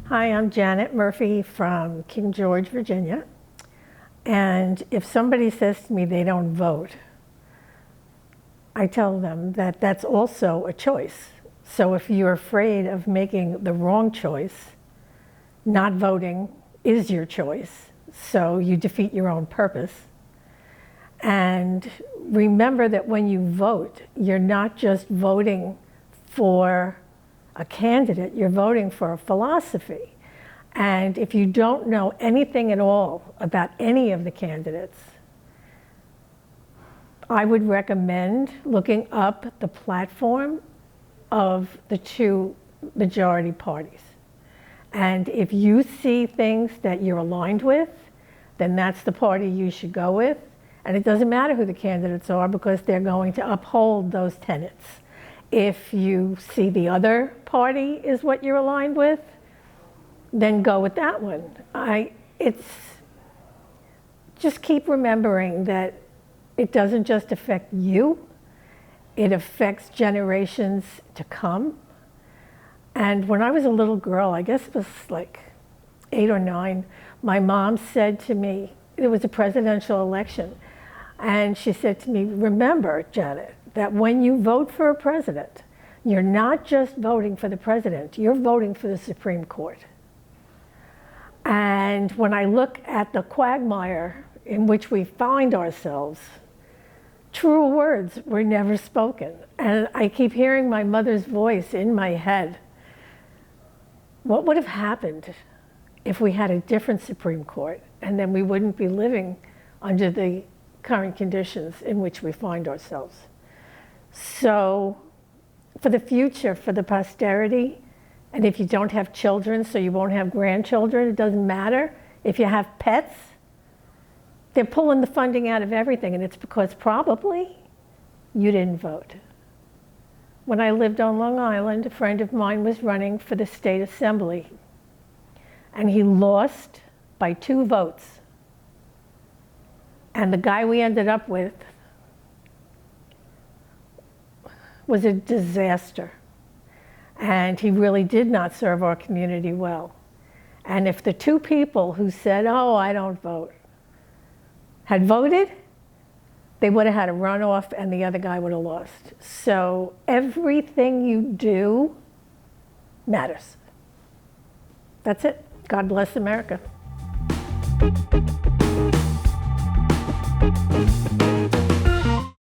Hi, I'm Janet Murphy from King George, Virginia. And if somebody says to me they don't vote, I tell them that that's also a choice. So if you're afraid of making the wrong choice, not voting is your choice. So you defeat your own purpose. And remember that when you vote, you're not just voting for a candidate, you're voting for a philosophy. And if you don't know anything at all about any of the candidates, I would recommend looking up the platform of the two majority parties. And if you see things that you're aligned with, then that's the party you should go with. And it doesn't matter who the candidates are because they're going to uphold those tenets. If you see the other party is what you're aligned with, then go with that one. Just keep remembering that it doesn't just affect you, it affects generations to come. And when I was a little girl, I guess it was like 8 or 9, my mom said to me, it was a presidential election, and she said to me, remember, Janet, that when you vote for a president, you're not just voting for the president, you're voting for the Supreme Court. And when I look at the quagmire in which we find ourselves, truer words were never spoken. And I keep hearing my mother's voice in my head. What would have happened if we had a different Supreme Court? And then we wouldn't be living under the current conditions in which we find ourselves. So for the future, for the posterity, and if you don't have children, so you won't have grandchildren, it doesn't matter. If you have pets, they're pulling the funding out of everything, and it's because probably you didn't vote. When I lived on Long Island, a friend of mine was running for the state assembly, and he lost by 2 votes. And the guy we ended up with was a disaster. And he really did not serve our community well. And if the 2 people who said, oh, I don't vote, had voted, they would have had a runoff and the other guy would have lost. So everything you do matters. That's it. God bless America.